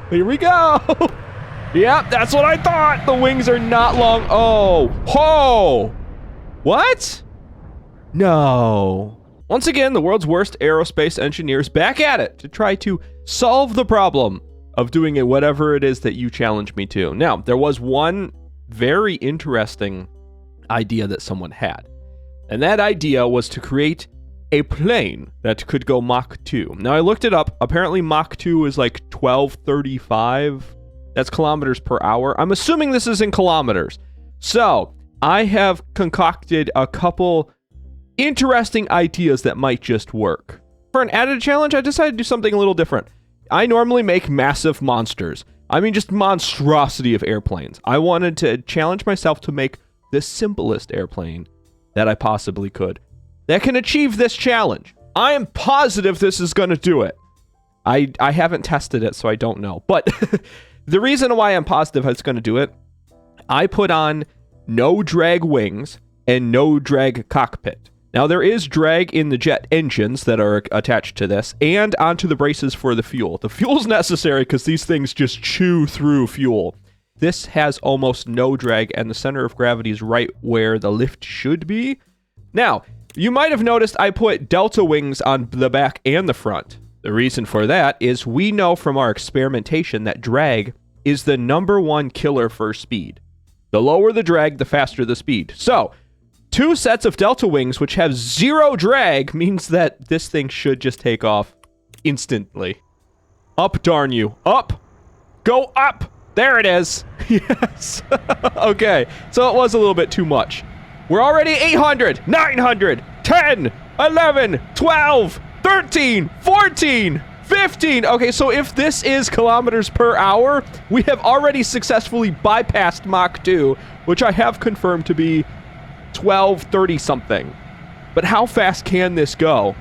Here we go. Yep, that's what I thought. The wings are not long. Oh, ho. What? No. Once again, the world's worst aerospace engineers back at it to try to solve the problem of doing it whatever it is that you challenge me to. Now, there was one very interesting idea that someone had. And that idea was to create a plane that could go Mach 2. Now, I looked it up. Apparently, Mach 2 is like 1235. That's kilometers per hour. I'm assuming this is in kilometers. So, I have concocted a couple interesting ideas that might just work. For an added challenge, I decided to do something a little different. I normally make massive monsters. I mean, just monstrosity of airplanes. I wanted to challenge myself to make the simplest airplane that I possibly could that can achieve this challenge. I am positive this is going to do it. I haven't tested it, so I don't know. But the reason why I'm positive it's going to do it, I put on no drag wings and no drag cockpit. Now, there is drag in the jet engines that are attached to this and onto the braces for the fuel. The fuel's necessary because these things just chew through fuel. This has almost no drag, and the center of gravity is right where the lift should be. Now, you might have noticed I put delta wings on the back and the front. The reason for that is we know from our experimentation that drag is the #1 killer for speed. The lower the drag, the faster the speed. So, 2 sets of delta wings, which have 0 drag, means that this thing should just take off instantly. Up, darn you. Up! Go up! There it is! Yes! Okay, so it was a little bit too much. We're already 800, 900, 10, 11, 12, 13, 14, 15. Okay, so if this is kilometers per hour, we have already successfully bypassed Mach 2, which I have confirmed to be 1230 something. But how fast can this go?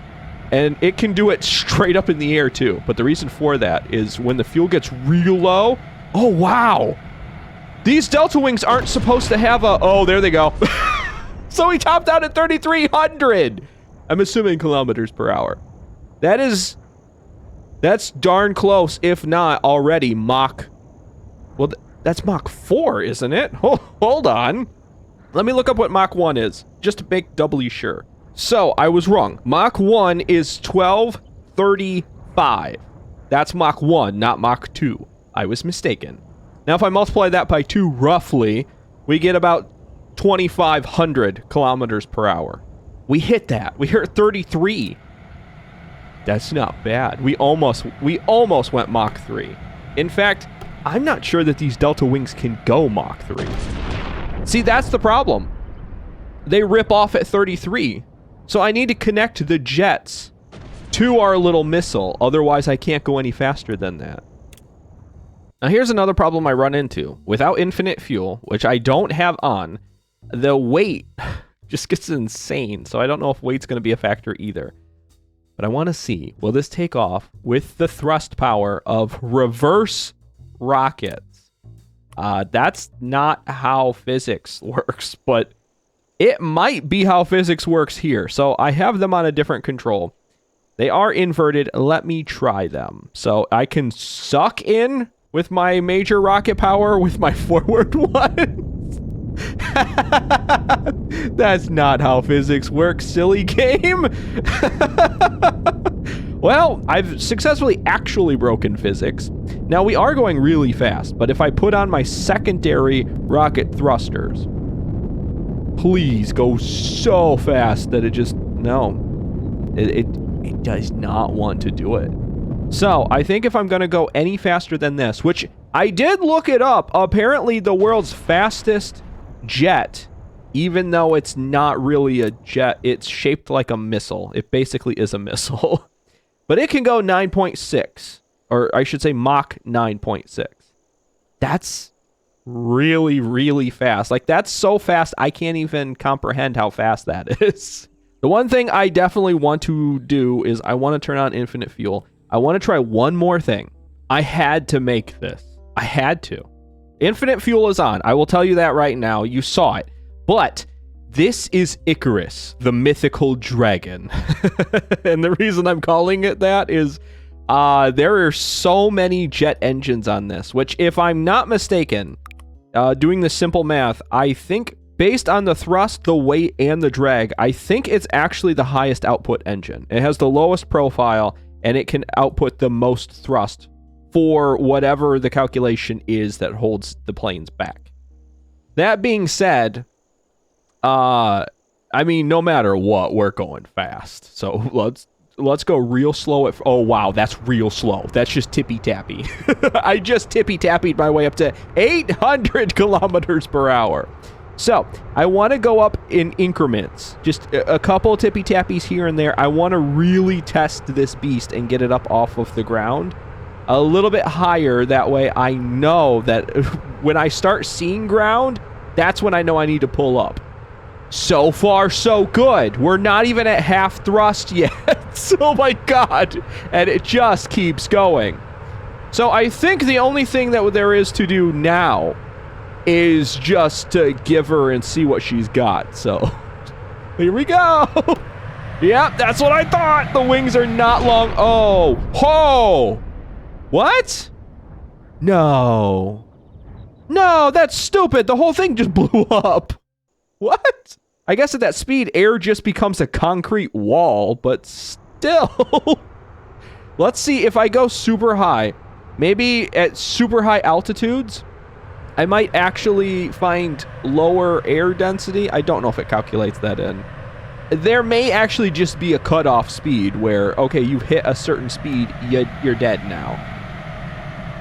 And it can do it straight up in the air too. But the reason for that is when the fuel gets real low. Oh, wow. These delta wings aren't supposed to have a... Oh, there they go. So we topped out at 3,300. I'm assuming kilometers per hour. That's darn close, if not already Mach... Well, that's Mach 4, isn't it? Hold on. Let me look up what Mach 1 is, just to make doubly sure. So, I was wrong. Mach 1 is 1235. That's Mach 1, not Mach 2. I was mistaken. Now, if I multiply that by 2 roughly, we get about 2,500 kilometers per hour. We hit that. We hit 33. That's not bad. We almost went Mach 3. In fact, I'm not sure that these delta wings can go Mach 3. See, that's the problem. They rip off at 33. So I need to connect the jets to our little missile. Otherwise, I can't go any faster than that. Now, here's another problem I run into. Without infinite fuel, which I don't have on, the weight just gets insane. So I don't know if weight's going to be a factor either. But I want to see, will this take off with the thrust power of reverse rockets? That's not how physics works, but it might be how physics works here. So I have them on a different control. They are inverted. Let me try them. So I can suck in with my major rocket power with my forward ones. That's not how physics works, silly game. Well, I've successfully actually broken physics. Now, we are going really fast, but if I put on my secondary rocket thrusters, please go so fast that it just... No. It does not want to do it. So, I think if I'm going to go any faster than this, which I did look it up, apparently the world's fastest jet, even though it's not really a jet, it's shaped like a missile. It basically is a missile. But it can go 9.6, or I should say Mach 9.6. That's really, really fast. Like, that's so fast, I can't even comprehend how fast that is. The one thing I definitely want to do is I want to turn on infinite fuel. I want to try one more thing. I had to make this. I had to. Infinite fuel is on. I will tell you that right now. You saw it. But this is Icarus, the mythical dragon. And the reason I'm calling it that is There are so many jet engines on this, which if I'm not mistaken, doing the simple math, I think based on the thrust, the weight, and the drag, I think it's actually the highest output engine. It has the lowest profile, and it can output the most thrust for whatever the calculation is that holds the planes back. That being said, I mean, no matter what, we're going fast. So let's go real slow at... Oh, wow, that's real slow. That's just tippy-tappy. I just tippy-tappied my way up to 800 kilometers per hour. So, I want to go up in increments. Just a couple tippy-tappies here and there. I want to really test this beast and get it up off of the ground a little bit higher. That way I know that when I start seeing ground, that's when I know I need to pull up. So far, so good. We're not even at half thrust yet. Oh my god. And it just keeps going. So I think the only thing that there is to do now is just to give her and see what she's got. So here we go. Yep, that's what I thought. The wings are not long. Oh, ho. What? No. No, that's stupid. The whole thing just blew up. What? I guess at that speed, air just becomes a concrete wall, but still. Let's see if I go super high. Maybe at super high altitudes, I might actually find lower air density. I don't know if it calculates that in. There may actually just be a cutoff speed where, okay, you hit a certain speed, you're dead now.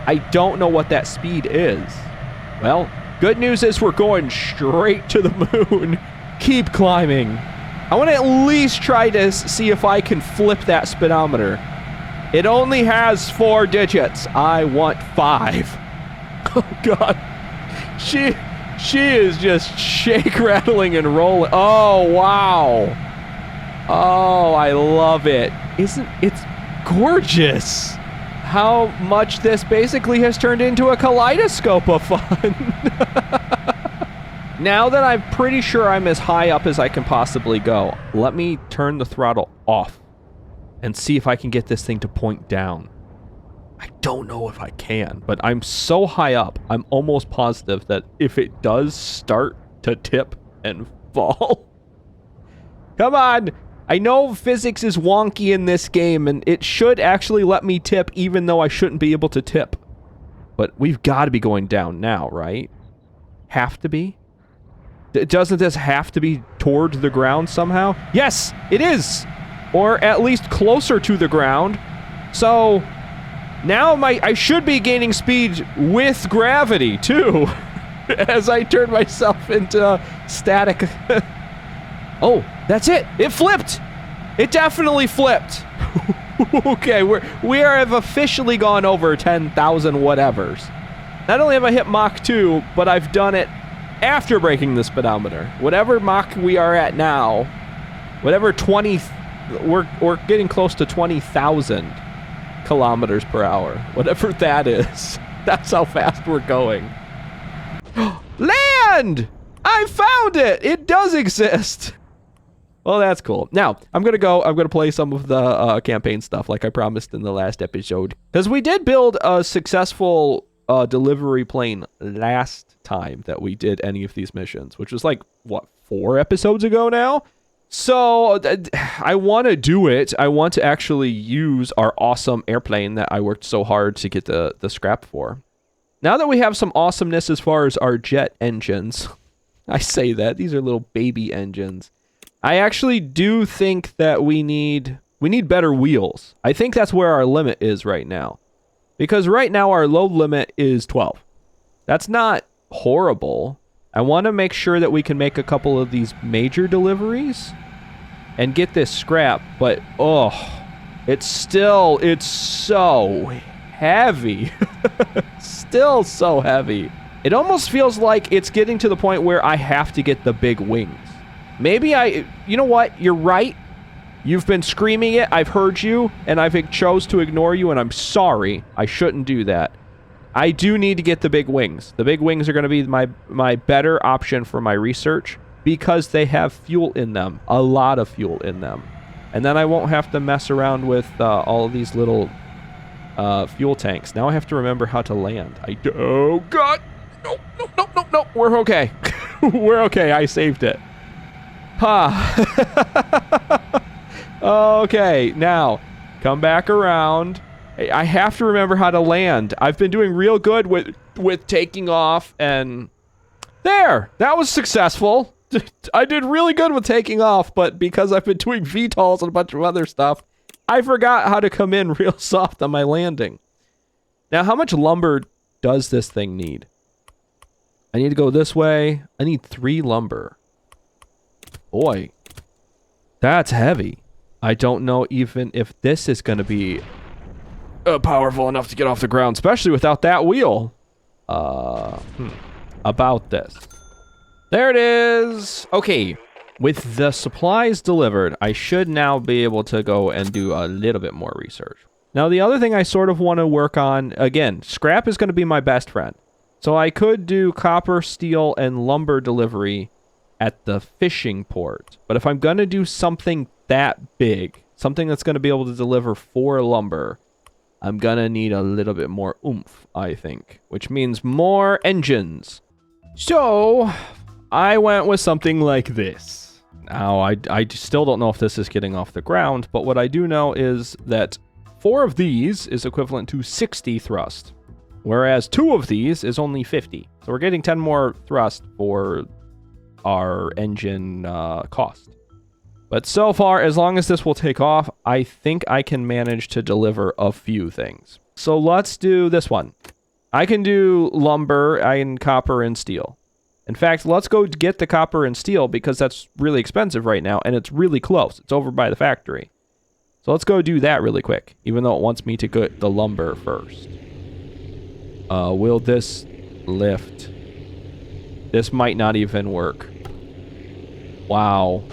I don't know what that speed is. Well, good news is we're going straight to the moon. Keep climbing. I want to at least try to see if I can flip that speedometer. It only has 4 digits. I want 5. Oh, God. She is just shake, rattling, and rolling. Oh, wow. Oh, I love it. It's gorgeous how much this basically has turned into a kaleidoscope of fun. Now that I'm pretty sure I'm as high up as I can possibly go, let me turn the throttle off and see if I can get this thing to point down. I don't know if I can, but I'm so high up, I'm almost positive that if it does start to tip and fall... Come on! I know physics is wonky in this game, and it should actually let me tip even though I shouldn't be able to tip. But we've got to be going down now, right? Have to be? Doesn't this have to be toward the ground somehow? Yes, it is! Or at least closer to the ground. So... now I should be gaining speed with gravity, too, as I turn myself into static. Oh, that's it. It flipped. It definitely flipped. Okay, we have officially gone over 10,000 whatevers. Not only have I hit Mach 2, but I've done it after breaking the speedometer. Whatever Mach we are at now, whatever 20, we're getting close to 20,000. kilometers per hour, whatever that is. That's how fast we're going. Land! I found it! It does exist! Well, that's cool. Now, I'm gonna play some of the campaign stuff like I promised in the last episode. Because we did build a successful delivery plane last time that we did any of these missions, which was like, what, 4 episodes ago now? So, I want to do it. I want to actually use our awesome airplane that I worked so hard to get the scrap for. Now that we have some awesomeness as far as our jet engines, I say that, these are little baby engines. I actually do think that we need better wheels. I think that's where our limit is right now. Because right now our load limit is 12. That's not horrible. I want to make sure that we can make a couple of these major deliveries and get this scrap, but oh, it's so heavy. Still so heavy. It almost feels like it's getting to the point where I have to get the big wings. Maybe you know what? You're right. You've been screaming it. I've heard you, and I've chose to ignore you, and I'm sorry. I shouldn't do that. I do need to get the big wings. The big wings are going to be my better option for my research because they have fuel in them, a lot of fuel in them. And then I won't have to mess around with all of these little fuel tanks. Now I have to remember how to land. Oh, God. No, no, no, no, no. We're okay. We're okay. I saved it. Okay, now, come back around. I have to remember how to land. I've been doing real good with taking off, and there, that was successful. I did really good with taking off, but because I've been doing VTOLs and a bunch of other stuff, I forgot how to come in real soft on my landing. Now, how much lumber does this thing need? I need to go this way. I need 3 lumber. Boy, that's heavy. I don't know even if this is going to be powerful enough to get off the ground, especially without that wheel. About this. There it is. Okay, with the supplies delivered, I should now be able to go and do a little bit more research. Now, the other thing I sort of want to work on, again, scrap is going to be my best friend. So I could do copper, steel, and lumber delivery at the fishing port. But if I'm going to do something that big, something that's going to be able to deliver 4 lumber, I'm going to need a little bit more oomph, I think, which means more engines. So I went with something like this. Now, I still don't know if this is getting off the ground, but what I do know is that 4 of these is equivalent to 60 thrust, whereas 2 of these is only 50. So we're getting 10 more thrust for our engine cost. But so far, as long as this will take off, I think I can manage to deliver a few things. So let's do this one. I can do lumber, and copper, and steel. In fact, let's go get the copper and steel because that's really expensive right now, and it's really close. It's over by the factory. So let's go do that really quick, even though it wants me to get the lumber first. Will this lift? This might not even work. Wow.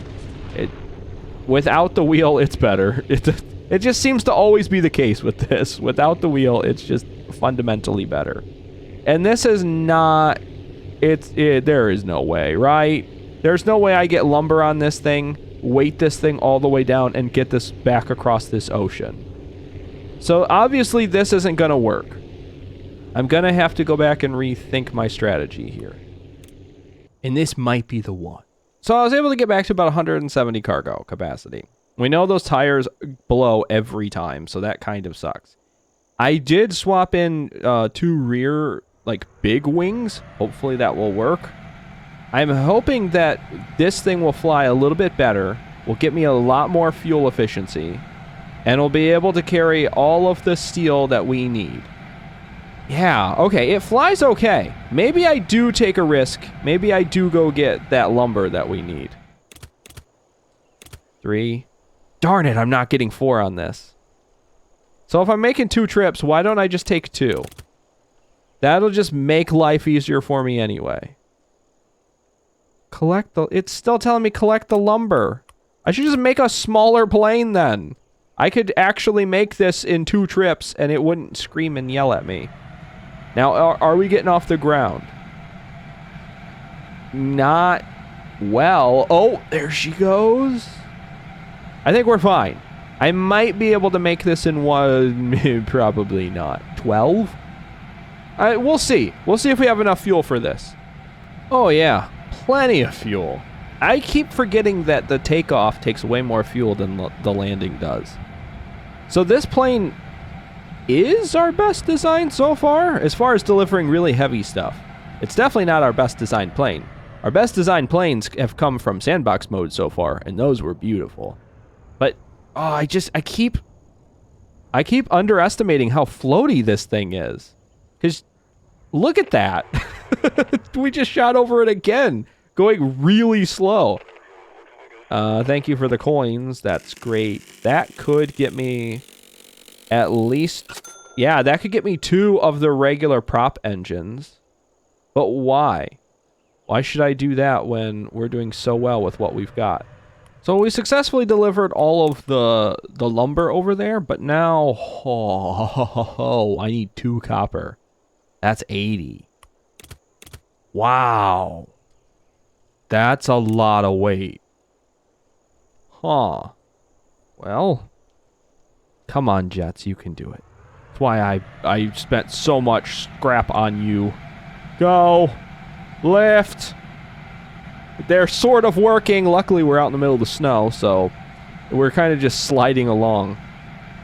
Without the wheel, it's better. It just seems to always be the case with this. Without the wheel, it's just fundamentally better. And this is not... there is no way, right? There's no way I get lumber on this thing, weight this thing all the way down, and get this back across this ocean. So obviously this isn't going to work. I'm going to have to go back and rethink my strategy here. And this might be the one. So I was able to get back to about 170 cargo capacity. We know those tires blow every time, so that kind of sucks. I did swap in 2 rear, big wings. Hopefully that will work. I'm hoping that this thing will fly a little bit better, will get me a lot more fuel efficiency, and will be able to carry all of the steel that we need. Yeah, okay, it flies okay. Maybe I do take a risk. Maybe I do go get that lumber that we need. 3. Darn it, I'm not getting 4 on this. So if I'm making 2 trips, why don't I just take 2? That'll just make life easier for me anyway. It's still telling me collect the lumber. I should just make a smaller plane then. I could actually make this in 2 trips and it wouldn't scream and yell at me. Now, are we getting off the ground? Not well. Oh, there she goes. I think we're fine. I might be able to make this in 1, probably not. 12? We'll see. We'll see if we have enough fuel for this. Oh, yeah. Plenty of fuel. I keep forgetting that the takeoff takes way more fuel than the landing does. So this plane is our best design so far as delivering really heavy stuff. It's definitely not our best designed plane. Our best designed planes have come from sandbox mode so far, and those were beautiful. But I keep underestimating how floaty this thing is. Because look at that. We just shot over it again, going really slow. Thank you for the coins. That's great. That could get me at least... Yeah, that could get me 2 of the regular prop engines. But why? Why should I do that when we're doing so well with what we've got? So we successfully delivered all of the lumber over there, but now... I need 2 copper. That's 80. Wow. That's a lot of weight. Huh. Well, come on, Jets, you can do it. That's why I spent so much scrap on you. Go. Lift. They're sort of working. Luckily, we're out in the middle of the snow, so we're kind of just sliding along.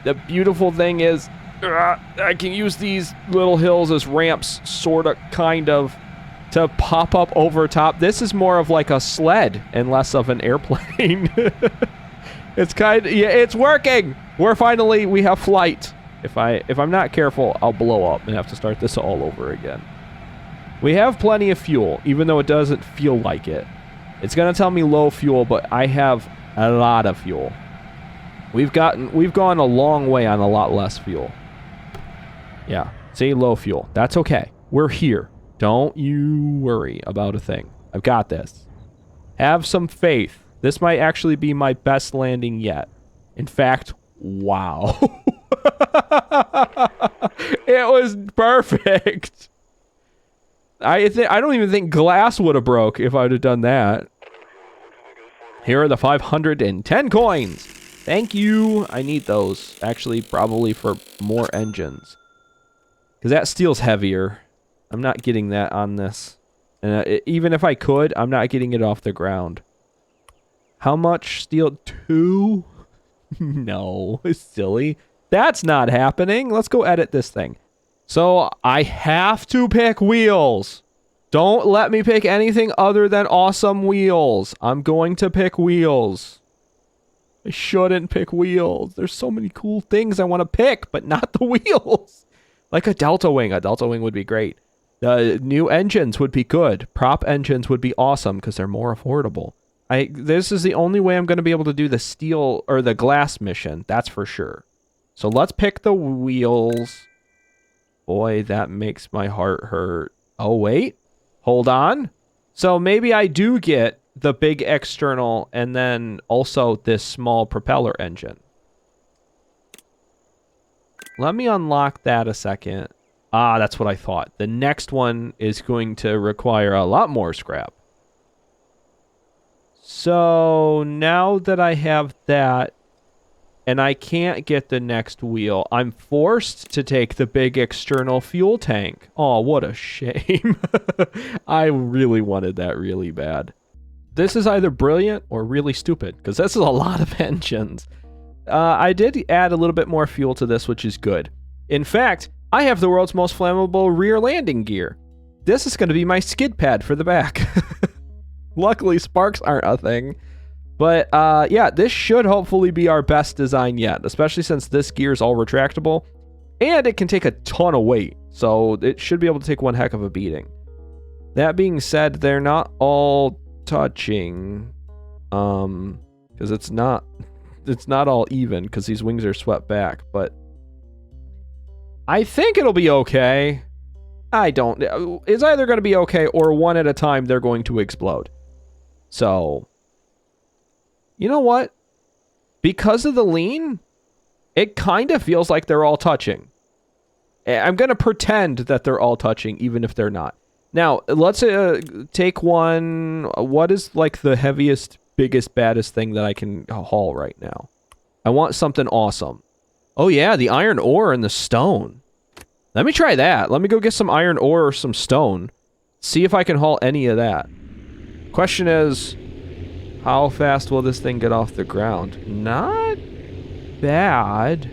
The beautiful thing is, I can use these little hills as ramps, sort of, kind of, to pop up over top. This is more of like a sled and less of an airplane. It's kind of, yeah, it's working. We have flight. If I'm not careful, I'll blow up and have to start this all over again. We have plenty of fuel, even though it doesn't feel like it. It's gonna tell me low fuel, but I have a lot of fuel. We've gone a long way on a lot less fuel. Yeah, say low fuel. That's okay. We're here. Don't you worry about a thing. I've got this. Have some faith. This might actually be my best landing yet. In fact, wow. It was perfect. I don't even think glass would have broke if I would have done that. Here are the 510 coins. Thank you. I need those. Actually, probably for more engines. Because that steel's heavier. I'm not getting that on this. And even if I could, I'm not getting it off the ground. How much steel? 2? No, it's silly. That's not happening. Let's go edit this thing. So I have to pick wheels. Don't let me pick anything other than awesome wheels. I'm going to pick wheels. I shouldn't pick wheels. There's so many cool things I want to pick, but not the wheels. Like a Delta Wing. A Delta Wing would be great. The new engines would be good. Prop engines would be awesome because they're more affordable. This is the only way I'm going to be able to do the steel or the glass mission. That's for sure. So let's pick the wheels. Boy, that makes my heart hurt. Oh, wait. Hold on. So maybe I do get the big external and then also this small propeller engine. Let me unlock that a second. Ah, that's what I thought. The next one is going to require a lot more scrap. So now that I have that, and I can't get the next wheel, I'm forced to take the big external fuel tank. Oh, what a shame. I really wanted that really bad. This is either brilliant or really stupid, because this is a lot of engines. I did add a little bit more fuel to this, which is good. In fact, I have the world's most flammable rear landing gear. This is going to be my skid pad for the back. Luckily, sparks aren't a thing. But yeah, this should hopefully be our best design yet, especially since this gear is all retractable. And it can take a ton of weight, so it should be able to take one heck of a beating. That being said, they're not all touching. Because it's not all even, because these wings are swept back, but I think it'll be okay. It's either going to be okay or one at a time they're going to explode. So, you know what? Because of the lean, it kind of feels like they're all touching. I'm going to pretend that they're all touching, even if they're not. Now, let's take one. What is like the heaviest, biggest, baddest thing that I can haul right now? I want something awesome. Oh yeah, the iron ore and the stone. Let me try that. Let me go get some iron ore or some stone. See if I can haul any of that. Question is, how fast will this thing get off the ground? Not bad.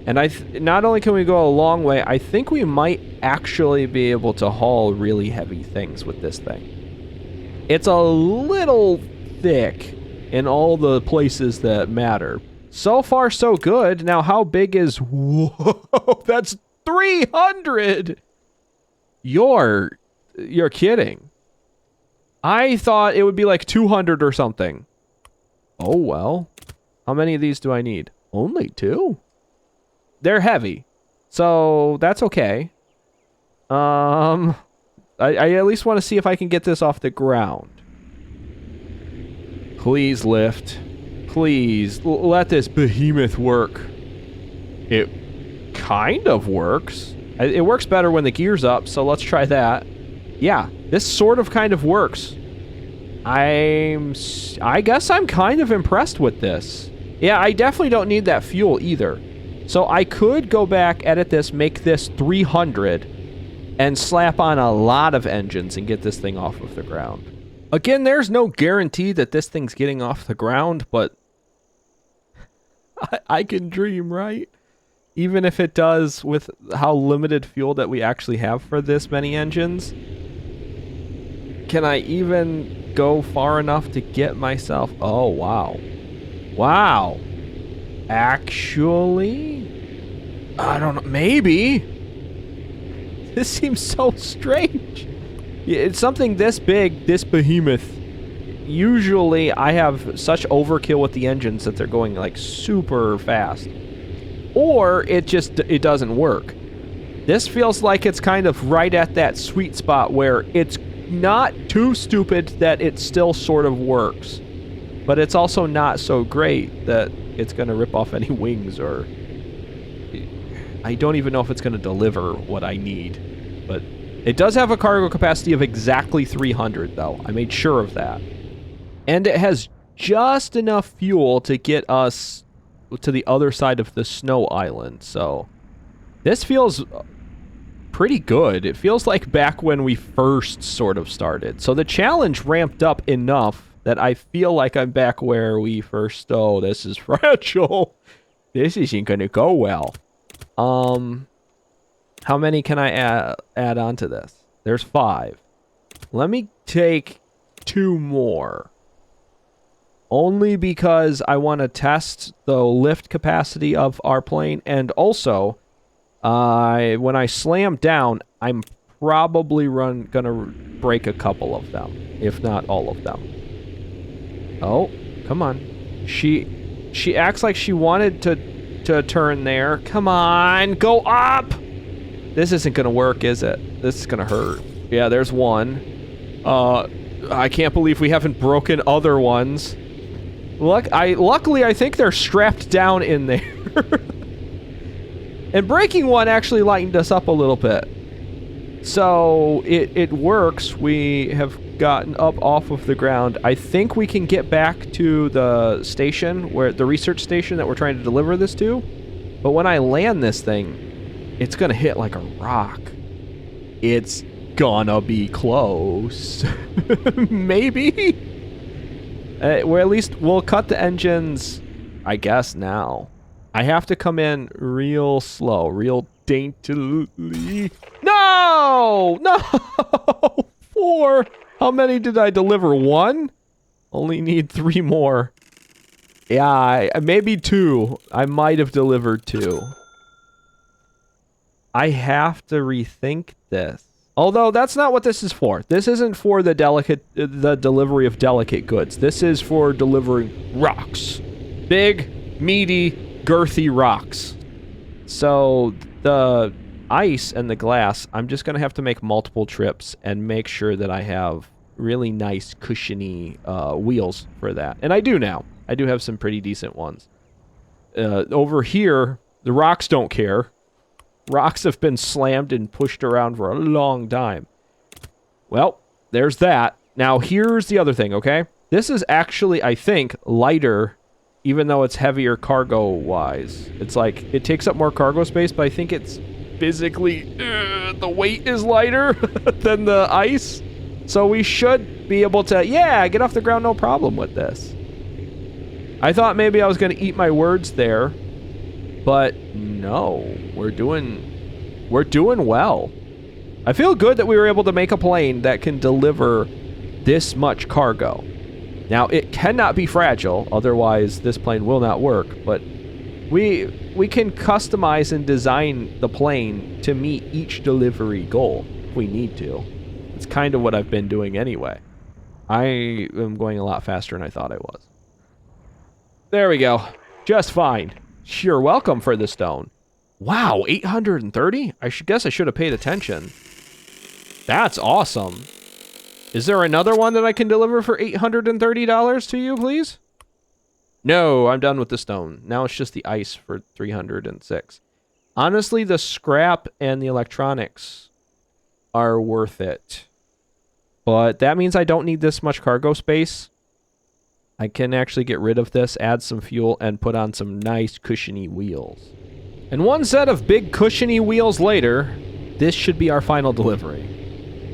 And not only can we go a long way, I think we might actually be able to haul really heavy things with this thing. It's a little thick in all the places that matter. So far, so good. Now, how big is... Whoa, that's 300! You're kidding. I thought it would be like 200 or something. Oh, well. How many of these do I need? Only 2? They're heavy. So, that's okay. I at least want to see if I can get this off the ground. Please lift. Please, let this behemoth work. It kind of works. It works better when the gear's up, so let's try that. Yeah, this sort of kind of works. I guess I'm kind of impressed with this. Yeah, I definitely don't need that fuel either. So I could go back, edit this, make this 300, and slap on a lot of engines and get this thing off of the ground. Again, there's no guarantee that this thing's getting off the ground, but I can dream, right? Even if it does, with how limited fuel that we actually have for this many engines. Can I even go far enough to get myself... Oh, wow. Wow. Actually... I don't know. Maybe. This seems so strange. It's something this big, this behemoth. Usually, I have such overkill with the engines that they're going, like, super fast. Or it doesn't work. This feels like it's kind of right at that sweet spot where it's not too stupid that it still sort of works. But it's also not so great that it's going to rip off any wings, or... I don't even know if it's going to deliver what I need. But it does have a cargo capacity of exactly 300, though. I made sure of that. And it has just enough fuel to get us to the other side of the snow island. So this feels pretty good. It feels like back when we first sort of started. So the challenge ramped up enough that I feel like I'm back where we first... Oh, this is fragile. This isn't going to go well. How many can I add onto this? There's 5. Let me take 2 more. Only because I want to test the lift capacity of our plane, and also, when I slam down, I'm probably gonna break a couple of them, if not all of them. Oh, come on. She acts like she wanted to turn there. Come on, go up! This isn't gonna work, is it? This is gonna hurt. Yeah, there's one. I can't believe we haven't broken other ones. Luckily, I think they're strapped down in there. And breaking one actually lightened us up a little bit. So, it works. We have gotten up off of the ground. I think we can get back to the station, the research station that we're trying to deliver this to. But when I land this thing, it's gonna hit like a rock. It's gonna be close. Maybe? Or at least we'll cut the engines, I guess, now. I have to come in real slow, real daintily. No! No! 4! How many did I deliver? 1? Only need 3 more. Yeah, maybe 2. I might have delivered 2. I have to rethink this. Although, that's not what this is for. This isn't for the delivery of delicate goods. This is for delivering rocks. Big, meaty, girthy rocks. So, the ice and the glass, I'm just going to have to make multiple trips and make sure that I have really nice, cushiony wheels for that. And I do now. I do have some pretty decent ones. Over here, the rocks don't care. Rocks have been slammed and pushed around for a long time. Well, there's that. Now, here's the other thing, okay? This is actually, I think, lighter, even though it's heavier cargo-wise. It's like, it takes up more cargo space, but I think it's physically, the weight is lighter than the ice. So we should be able to, yeah, get off the ground no problem with this. I thought maybe I was going to eat my words there. But no, we're doing well. I feel good that we were able to make a plane that can deliver this much cargo. Now, it cannot be fragile, otherwise this plane will not work, but we can customize and design the plane to meet each delivery goal if we need to. It's kind of what I've been doing anyway. I am going a lot faster than I thought I was. There we go. Just fine. You're welcome for the stone. Wow, 830? Guess I should have paid attention. That's awesome. Is there another one that I can deliver for $830 to you, please? No, I'm done with the stone. Now it's just the ice for 306. Honestly, the scrap and the electronics are worth it. But that means I don't need this much cargo space. I can actually get rid of this, add some fuel, and put on some nice cushiony wheels. And one set of big cushiony wheels later, this should be our final delivery.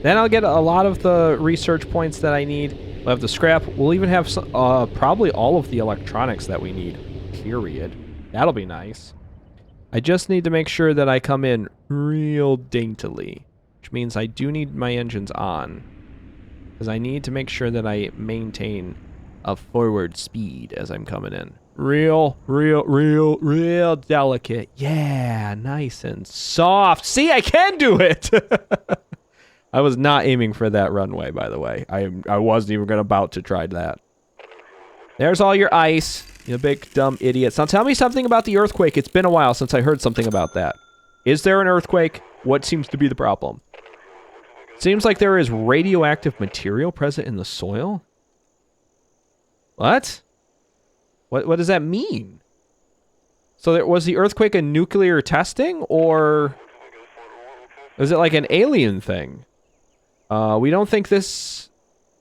Then I'll get a lot of the research points that I need. We'll have the scrap. We'll even have probably all of the electronics that we need, period. That'll be nice. I just need to make sure that I come in real daintily, which means I do need my engines on, because I need to make sure that I maintain a forward speed as I'm coming in. Real delicate. Yeah, nice and soft. See, I can do it. I was not aiming for that runway, by the way. I wasn't even about to try that. There's all your ice, you big dumb idiots. Now tell me something about the earthquake. It's been a while since I heard something about that. Is there an earthquake? What seems to be the problem? Seems like there is radioactive material present in the soil. What? What does that mean? So was the earthquake a nuclear testing, or is it like an alien thing? We don't think this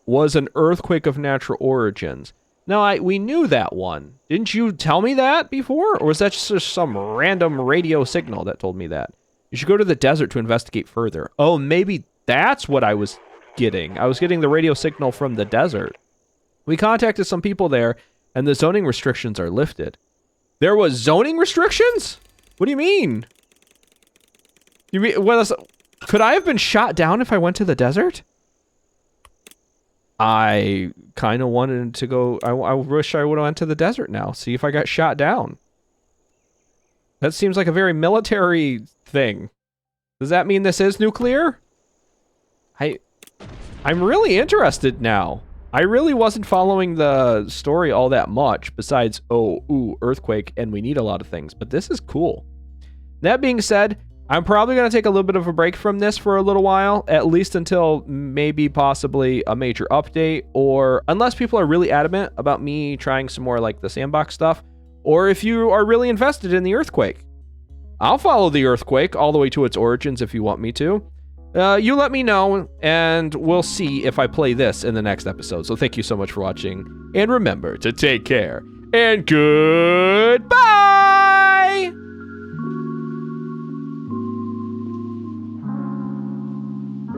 was an earthquake of natural origins. No, we knew that one. Didn't you tell me that before? Or was that just some random radio signal that told me that? You should go to the desert to investigate further. Oh, maybe that's what I was getting. I was getting the radio signal from the desert. We contacted some people there, and the zoning restrictions are lifted. There was zoning restrictions? What do you mean? You mean could I have been shot down if I went to the desert? I kind of wanted to go. I wish I would have went to the desert now. See if I got shot down. That seems like a very military thing. Does that mean this is nuclear? I'm really interested now. I really wasn't following the story all that much, besides, earthquake, and we need a lot of things. But this is cool. That being said, I'm probably going to take a little bit of a break from this for a little while, at least until maybe possibly a major update, or unless people are really adamant about me trying some more like the sandbox stuff, or if you are really invested in the earthquake. I'll follow the earthquake all the way to its origins if you want me to. You let me know, and we'll see if I play this in the next episode. So thank you so much for watching, and remember to take care, and goodbye!